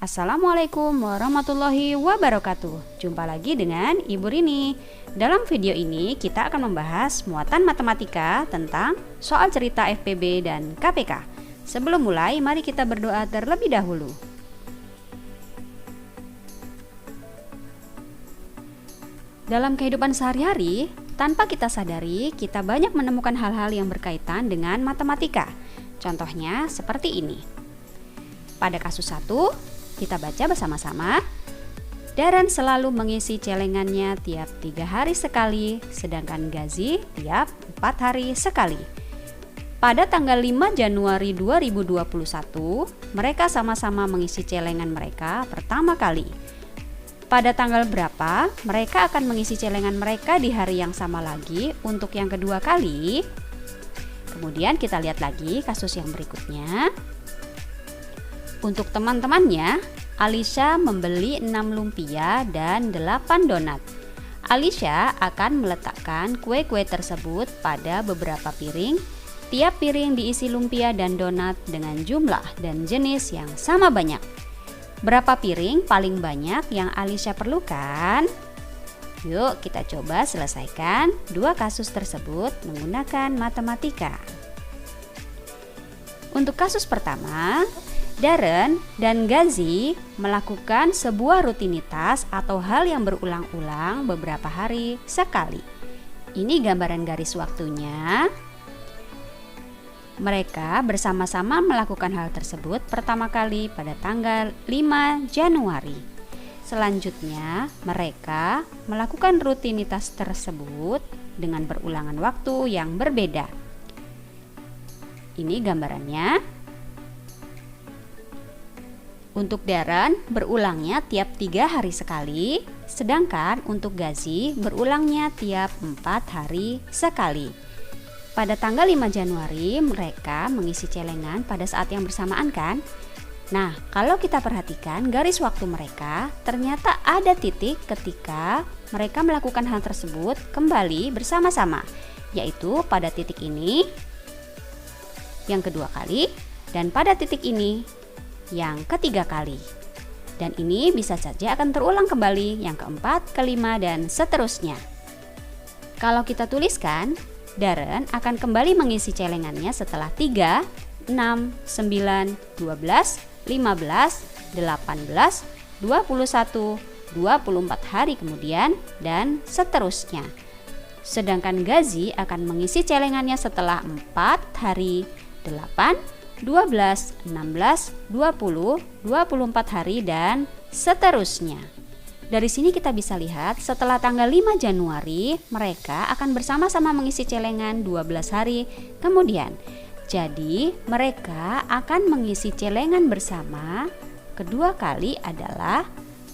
Assalamualaikum warahmatullahi wabarakatuh. Jumpa lagi dengan Ibu Rini. Dalam video ini kita akan membahas muatan matematika tentang soal cerita FPB dan KPK. Sebelum mulai, mari kita berdoa terlebih dahulu. Dalam kehidupan sehari-hari, tanpa kita sadari, kita banyak menemukan hal-hal yang berkaitan dengan matematika. Contohnya seperti ini. Pada kasus 1, kita baca bersama-sama. Daren selalu mengisi celengannya tiap 3 hari sekali, sedangkan Gazi tiap 4 hari sekali. Pada tanggal 5 Januari 2021, mereka sama-sama mengisi celengan mereka pertama kali. Pada tanggal berapa mereka akan mengisi celengan mereka di hari yang sama lagi untuk yang kedua kali? Kemudian kita lihat lagi kasus yang berikutnya. Untuk teman-temannya, Alisha membeli 6 lumpia dan 8 donat. Alisha akan meletakkan kue-kue tersebut pada beberapa piring. Tiap piring diisi lumpia dan donat dengan jumlah dan jenis yang sama banyak. Berapa piring paling banyak yang Alisha perlukan? Yuk kita coba selesaikan 2 kasus tersebut menggunakan matematika. Untuk kasus pertama, Daren dan Gazi melakukan sebuah rutinitas atau hal yang berulang-ulang beberapa hari sekali. Ini gambaran garis waktunya. Mereka bersama-sama melakukan hal tersebut pertama kali pada tanggal 5 Januari. Selanjutnya, mereka melakukan rutinitas tersebut dengan berulangan waktu yang berbeda. Ini gambarannya. Untuk Daren berulangnya tiap 3 hari sekali, sedangkan untuk Gazi berulangnya tiap 4 hari sekali. Pada tanggal 5 Januari mereka mengisi celengan pada saat yang bersamaan kan? Nah, kalau kita perhatikan garis waktu mereka, ternyata ada titik ketika mereka melakukan hal tersebut kembali bersama-sama, yaitu pada titik ini yang kedua kali dan pada titik ini yang ketiga kali. Dan ini bisa saja akan terulang kembali yang keempat, kelima, dan seterusnya. Kalau kita tuliskan, Daren akan kembali mengisi celengannya setelah 3, 6, 9, 12, 15, 18, 21, 24 hari kemudian, dan seterusnya. Sedangkan Gazi akan mengisi celengannya setelah 4 hari, 8, 12, 16, 20, 24 hari, dan seterusnya. Dari sini kita bisa lihat setelah tanggal 5 Januari mereka akan bersama-sama mengisi celengan 12 hari kemudian. Jadi mereka akan mengisi celengan bersama kedua kali adalah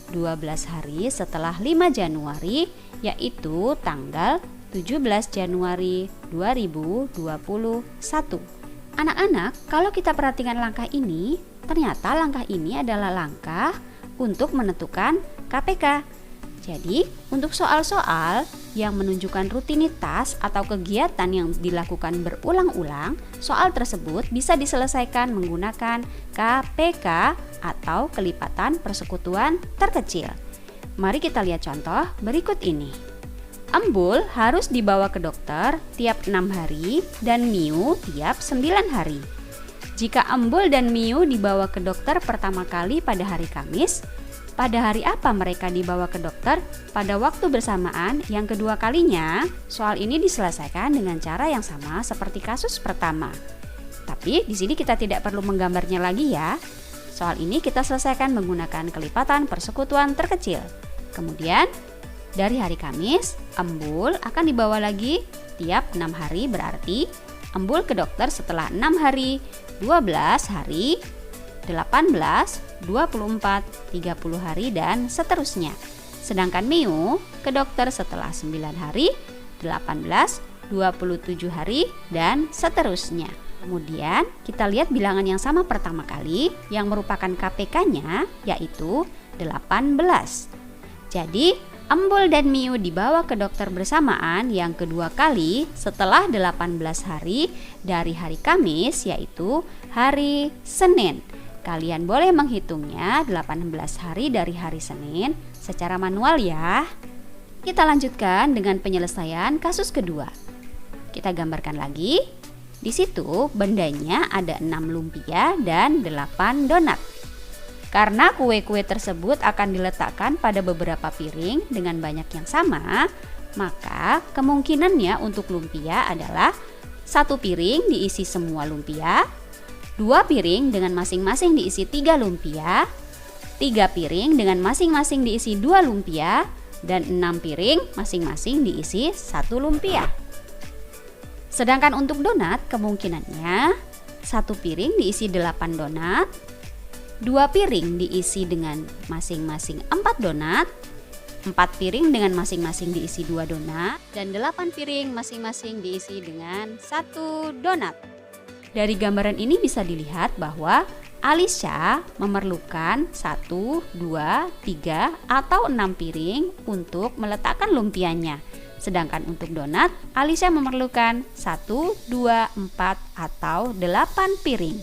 12 hari setelah 5 Januari, yaitu tanggal 17 Januari 2021. Anak-anak, kalau kita perhatikan langkah ini, ternyata langkah ini adalah langkah untuk menentukan KPK. Jadi, untuk soal-soal yang menunjukkan rutinitas atau kegiatan yang dilakukan berulang-ulang, soal tersebut bisa diselesaikan menggunakan KPK atau kelipatan persekutuan terkecil. Mari kita lihat contoh berikut ini. Embul harus dibawa ke dokter tiap 6 hari dan Miu tiap 9 hari. Jika Embul dan Miu dibawa ke dokter pertama kali pada hari Kamis, pada hari apa mereka dibawa ke dokter pada waktu bersamaan yang kedua kalinya? Soal ini diselesaikan dengan cara yang sama seperti kasus pertama. Tapi di sini kita tidak perlu menggambarnya lagi ya. Soal ini kita selesaikan menggunakan kelipatan persekutuan terkecil. Kemudian dari hari Kamis, Embul akan dibawa lagi tiap 6 hari, berarti Embul ke dokter setelah 6 hari, 12 hari, 18, 24, 30 hari, dan seterusnya. Sedangkan Miu ke dokter setelah 9 hari, 18, 27 hari, dan seterusnya. Kemudian kita lihat bilangan yang sama pertama kali yang merupakan KPK-nya yaitu 18. Jadi Embul dan Miu dibawa ke dokter bersamaan yang kedua kali setelah 18 hari dari hari Kamis, yaitu hari Senin. Kalian boleh menghitungnya 18 hari dari hari Senin secara manual ya. Kita lanjutkan dengan penyelesaian kasus kedua. Kita gambarkan lagi. Di situ bendanya ada 6 lumpia dan 8 donat. Karena kue-kue tersebut akan diletakkan pada beberapa piring dengan banyak yang sama, maka kemungkinannya untuk lumpia adalah 1 piring diisi semua lumpia, 2 piring dengan masing-masing diisi 3 lumpia, 3 piring dengan masing-masing diisi 2 lumpia, dan 6 piring masing-masing diisi 1 lumpia. Sedangkan untuk donat kemungkinannya 1 piring diisi 8 donat, 2 piring diisi dengan masing-masing 4 donat, 4 piring dengan masing-masing diisi 2 donat, dan 8 piring masing-masing diisi dengan 1 donat. Dari gambaran ini bisa dilihat bahwa Alicia memerlukan 1, 2, 3, atau 6 piring untuk meletakkan lumpianya. Sedangkan untuk donat, Alicia memerlukan 1, 2, 4, atau 8 piring.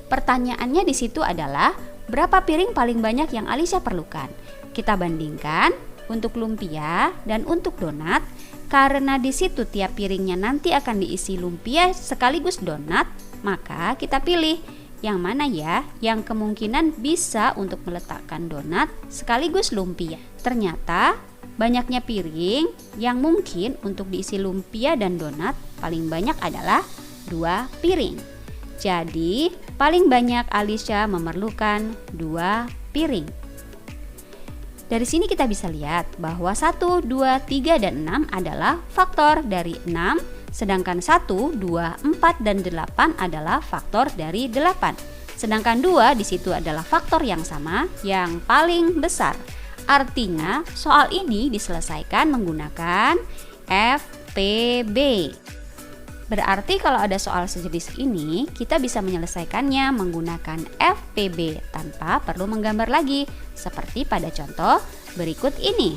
Pertanyaannya di situ adalah berapa piring paling banyak yang Alicia perlukan? Kita bandingkan untuk lumpia dan untuk donat. Karena di situ tiap piringnya nanti akan diisi lumpia sekaligus donat, maka kita pilih yang mana ya yang kemungkinan bisa untuk meletakkan donat sekaligus lumpia. Ternyata banyaknya piring yang mungkin untuk diisi lumpia dan donat paling banyak adalah 2 piring. Jadi paling banyak Alicia memerlukan 2 piring. Dari sini kita bisa lihat bahwa 1, 2, 3, dan 6 adalah faktor dari 6, sedangkan 1, 2, 4, dan 8 adalah faktor dari 8. Sedangkan 2 di situ adalah faktor yang sama, yang paling besar. Artinya soal ini diselesaikan menggunakan FPB. Berarti kalau ada soal sejenis ini, kita bisa menyelesaikannya menggunakan FPB tanpa perlu menggambar lagi, seperti pada contoh berikut ini.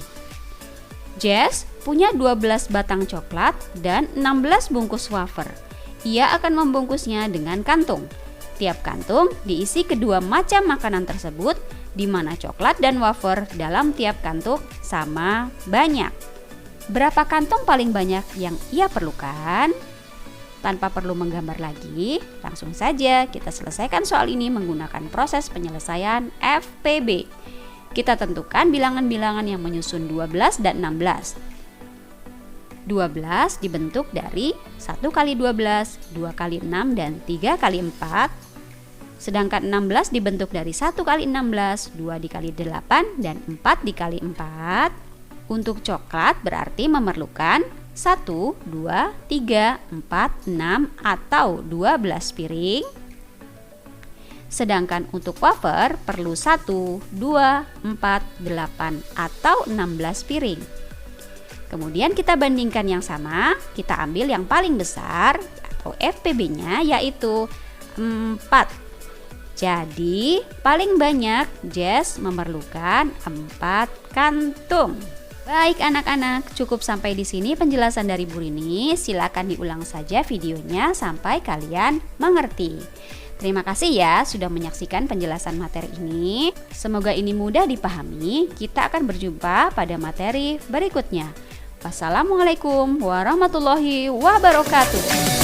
Jess punya 12 batang coklat dan 16 bungkus wafer. Ia akan membungkusnya dengan kantung. Tiap kantung diisi kedua macam makanan tersebut, di mana coklat dan wafer dalam tiap kantung sama banyak. Berapa kantong paling banyak yang ia perlukan? Tanpa perlu menggambar lagi, langsung saja kita selesaikan soal ini menggunakan proses penyelesaian FPB. Kita tentukan bilangan-bilangan yang menyusun 12 dan 16. 12 dibentuk dari 1 kali 12, 2 kali 6, dan 3 kali 4. Sedangkan 16 dibentuk dari 1 kali 16, 2 dikali 8, dan 4 dikali 4. Untuk coklat berarti memerlukan 1, 2, 3, 4, 6 atau 12 piring. Sedangkan untuk wafer perlu 1, 2, 4, 8 atau 16 piring. Kemudian kita bandingkan yang sama, kita ambil yang paling besar atau FPB-nya yaitu 4. Jadi paling banyak Jess memerlukan 4 kantung. Baik anak-anak, cukup sampai di sini penjelasan dari Bu Rini. Silakan diulang saja videonya sampai kalian mengerti. Terima kasih ya sudah menyaksikan penjelasan materi ini. Semoga ini mudah dipahami. Kita akan berjumpa pada materi berikutnya. Wassalamualaikum warahmatullahi wabarakatuh.